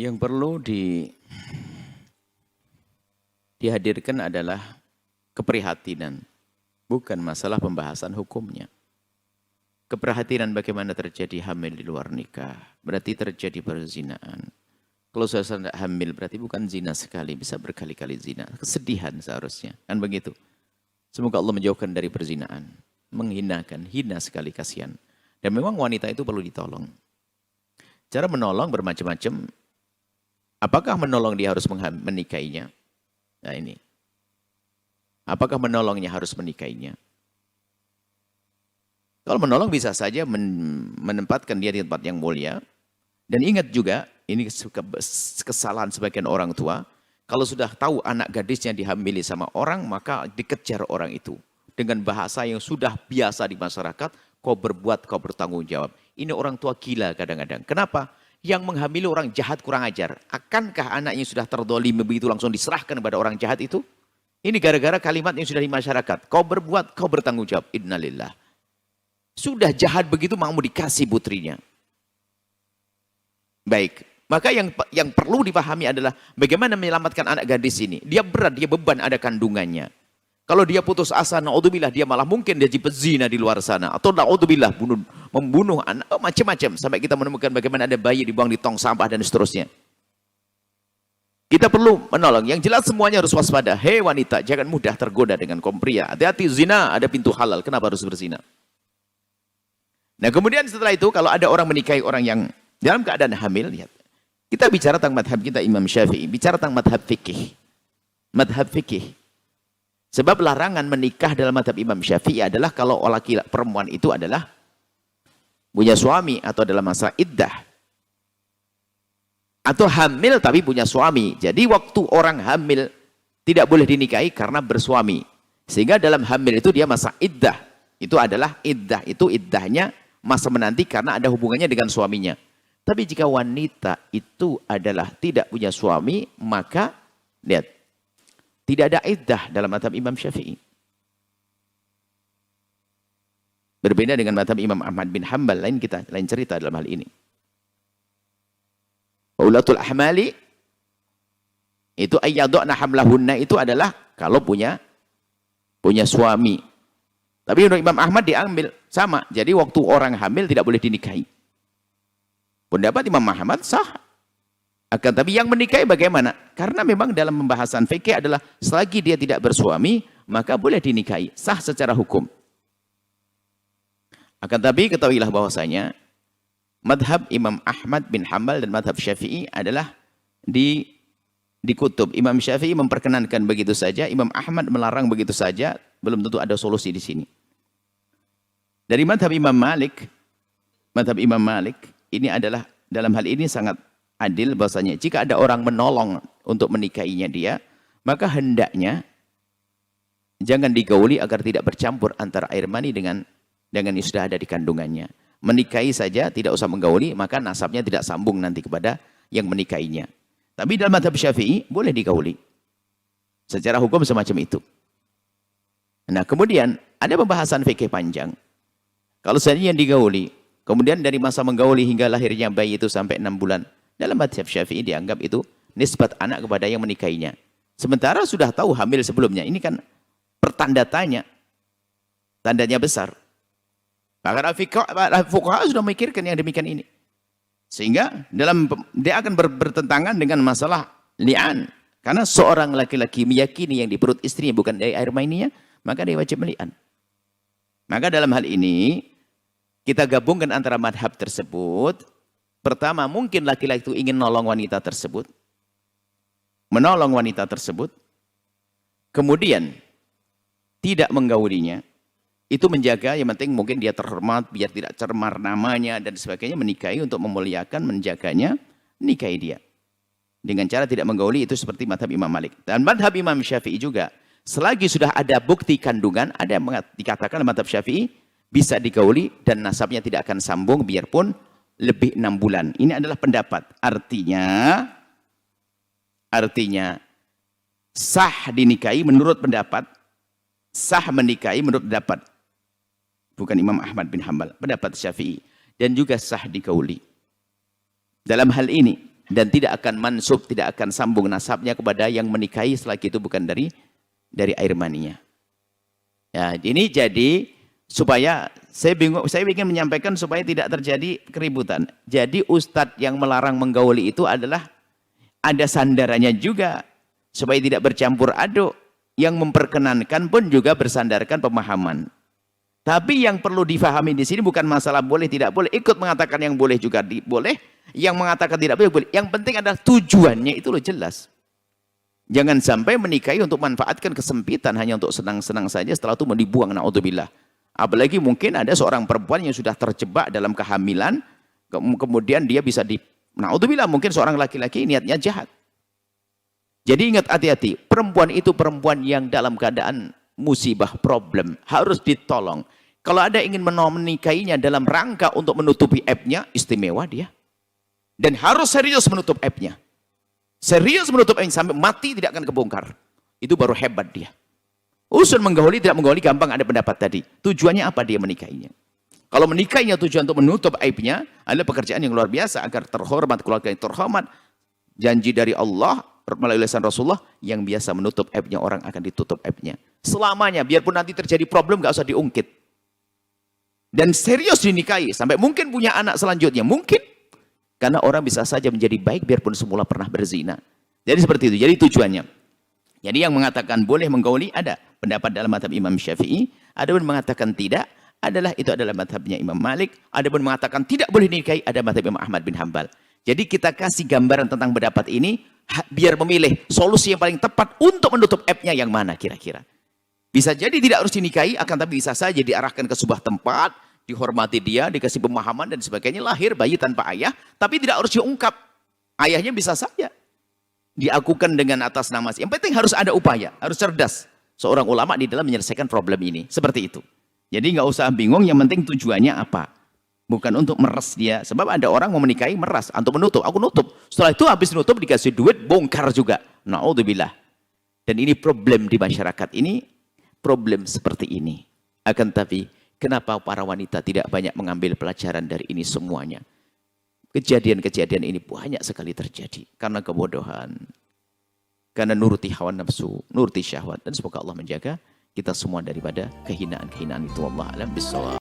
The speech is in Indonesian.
Yang perlu dihadirkan adalah keprihatinan, bukan masalah pembahasan hukumnya. Keprihatinan bagaimana terjadi hamil di luar nikah, berarti terjadi perzinaan. Kalau sudah hamil berarti bukan zina sekali, bisa berkali-kali zina. Kesedihan seharusnya, kan begitu. Semoga Allah menjauhkan dari perzinaan, menghinakan, hina sekali, kasihan. Dan memang wanita itu perlu ditolong. Cara menolong bermacam-macam. Apakah menolong dia harus menikahinya? Nah ini. Apakah menolongnya harus menikahinya? Kalau menolong bisa saja menempatkan dia di tempat yang mulia. Dan ingat juga, ini kesalahan sebagian orang tua. Kalau sudah tahu anak gadisnya dihamili sama orang, maka dikejar orang itu. Dengan bahasa yang sudah biasa di masyarakat, kau berbuat, kau bertanggung jawab. Ini orang tua gila kadang-kadang. Kenapa? Yang menghamili orang jahat kurang ajar. Akankah anaknya sudah terdolimi begitu langsung diserahkan kepada orang jahat itu? Ini gara-gara kalimat yang sudah di masyarakat. Kau berbuat, kau bertanggung jawab. Innalillah. Sudah jahat begitu mau dikasih putrinya. Baik. Maka yang perlu dipahami adalah bagaimana menyelamatkan anak gadis ini. Dia berat, dia beban, ada kandungannya. Kalau dia putus asa, na'udzubillah, dia malah mungkin dia jadi pezina di luar sana. Atau na'udzubillah, membunuh anak, macam-macam. Sampai kita menemukan bagaimana ada bayi dibuang di tong sampah dan seterusnya. Kita perlu menolong. Yang jelas semuanya harus waspada. Hei wanita, jangan mudah tergoda dengan kaum pria. Hati-hati, zina ada pintu halal. Kenapa harus berzina? Nah kemudian setelah itu, kalau ada orang menikahi orang yang dalam keadaan hamil, lihat. Kita bicara tentang madhab kita Imam Syafi'i. Bicara tentang madhab fikih. Madhab fikih. Sebab larangan menikah dalam madhab Imam Syafi'i adalah kalau laki-laki perempuan itu adalah punya suami atau dalam masa iddah. Atau hamil tapi punya suami. Jadi waktu orang hamil tidak boleh dinikahi karena bersuami. Sehingga dalam hamil itu dia masa iddah. Itu adalah iddah. Itu iddahnya masa menanti karena ada hubungannya dengan suaminya. Tapi jika wanita itu adalah tidak punya suami, maka lihat. Tidak ada iddah dalam madhab Imam Syafi'i. Berbeda dengan madhab Imam Ahmad bin Hanbal, lain cerita dalam hal ini. Ulatul ahmali itu ayyadna hamlahunna itu adalah kalau punya suami. Tapi untuk Imam Ahmad diambil sama. Jadi waktu orang hamil tidak boleh dinikahi. Pendapat Imam Ahmad sah. Akan tapi yang menikahi bagaimana? Karena memang dalam pembahasan fikih adalah selagi dia tidak bersuami, maka boleh dinikahi. Sah secara hukum. Akan tapi ketahuilah bahwasanya madhab Imam Ahmad bin Hanbal dan madhab Syafi'i adalah dikutub. Imam Syafi'i memperkenankan begitu saja, Imam Ahmad melarang begitu saja, belum tentu ada solusi di sini. Dari madhab Imam Malik ini adalah dalam hal ini sangat adil bahwasanya jika ada orang menolong untuk menikahinya dia, maka hendaknya jangan digauli agar tidak bercampur antara air mani dengan yang sudah ada di kandungannya. Menikahi saja, tidak usah menggauli, maka nasabnya tidak sambung nanti kepada yang menikahinya. Tapi dalam madhab Syafi'i boleh digauli. Secara hukum semacam itu. Nah kemudian ada pembahasan fikih panjang. Kalau seandainya digauli, kemudian dari masa menggauli hingga lahirnya bayi itu sampai 6 bulan, dalam madhab Syafi'i dianggap itu nisbat anak kepada yang menikahinya. Sementara sudah tahu hamil sebelumnya. Ini kan pertanda tanya. Tandanya besar. Bahkan fuqaha sudah memikirkan yang demikian ini. Sehingga dia akan bertentangan dengan masalah li'an. Karena seorang laki-laki meyakini yang di perut istrinya bukan dari air maninya, maka dia wajib meli'an. Maka dalam hal ini, kita gabungkan antara madhab tersebut. Pertama, mungkin laki-laki itu ingin menolong wanita tersebut. Menolong wanita tersebut. Kemudian, tidak menggaulinya. Itu menjaga, yang penting mungkin dia terhormat, biar tidak cemar namanya, dan sebagainya. Menikahi untuk memuliakan, menjaganya, nikahi dia. Dengan cara tidak menggauli, itu seperti madhab Imam Malik. Dan madhab Imam Syafi'i juga. Selagi sudah ada bukti kandungan, ada yang dikatakan madhab Syafi'i, bisa digauli, dan nasabnya tidak akan sambung, biarpun lebih 6 bulan. Ini adalah pendapat. Artinya sah dinikahi menurut pendapat, sah menikahi menurut pendapat. Bukan Imam Ahmad bin Hanbal, pendapat Syafi'i. Dan juga sah digauli. Dalam hal ini, dan tidak akan mansub, tidak akan sambung nasabnya kepada yang menikahi selagi itu bukan dari air maninya. Ya, ini jadi supaya saya ingin menyampaikan supaya tidak terjadi keributan. Jadi ustadz yang melarang menggauli itu adalah ada sandarannya juga supaya tidak bercampur aduk. Yang memperkenankan pun juga bersandarkan pemahaman. Tapi yang perlu difahami di sini bukan masalah boleh tidak boleh. Ikut mengatakan yang boleh juga boleh, yang mengatakan tidak boleh boleh. Yang penting adalah tujuannya itu loh jelas. Jangan sampai menikahi untuk manfaatkan kesempitan hanya untuk senang-senang saja, setelah itu mau dibuang, naudzubillah. Apalagi mungkin ada seorang perempuan yang sudah terjebak dalam kehamilan, kemudian dia bisa naudzubillah, mungkin seorang laki-laki niatnya jahat. Jadi ingat, hati-hati, perempuan itu perempuan yang dalam keadaan musibah, problem, harus ditolong. Kalau ada ingin menikahinya dalam rangka untuk menutupi aibnya, istimewa dia. Dan harus serius menutup aibnya. Serius menutup aibnya, sampai mati tidak akan kebongkar. Itu baru hebat dia. Usul menggauli, tidak menggauli, gampang ada pendapat tadi. Tujuannya apa dia menikahinya? Kalau menikahinya tujuan untuk menutup aibnya, adalah pekerjaan yang luar biasa, agar terhormat, keluarga yang terhormat. Janji dari Allah, melalui lisan Rasulullah, yang biasa menutup aibnya orang akan ditutup aibnya. Selamanya, biarpun nanti terjadi problem, gak usah diungkit. Dan serius dinikahi, sampai mungkin punya anak selanjutnya, mungkin. Karena orang bisa saja menjadi baik, biarpun semula pernah berzina. Jadi seperti itu, jadi tujuannya. Jadi yang mengatakan boleh menggauli, ada pendapat dalam mazhab Imam Syafi'i, ada pun mengatakan tidak, itu adalah mazhabnya Imam Malik, ada pun mengatakan tidak boleh dinikahi, ada mazhab Imam Ahmad bin Hambal. Jadi kita kasih gambaran tentang pendapat ini, biar memilih solusi yang paling tepat untuk menutup aibnya yang mana kira-kira. Bisa jadi tidak harus dinikahi, akan tapi bisa saja diarahkan ke sebuah tempat, dihormati dia, dikasih pemahaman dan sebagainya, lahir bayi tanpa ayah, tapi tidak harus diungkap. Ayahnya bisa saja diakukan dengan atas nama. Yang penting harus ada upaya, harus cerdas. Seorang ulama di dalam menyelesaikan problem ini, seperti itu. Jadi nggak usah bingung, yang penting tujuannya apa. Bukan untuk meres dia. Sebab ada orang mau menikahi meras. Untuk menutup. Aku nutup. Setelah itu habis nutup dikasih duit, bongkar juga. Na'udzubillah. Dan ini problem di masyarakat ini. Problem seperti ini. Akan tapi, kenapa para wanita tidak banyak mengambil pelajaran dari ini semuanya? Kejadian-kejadian ini banyak sekali terjadi. Karena kebodohan. Karena nuruti hawa nafsu. Nuruti syahwat. Dan semoga Allah menjaga kita semua daripada kehinaan-kehinaan itu. Wallahu a'lam bishawab.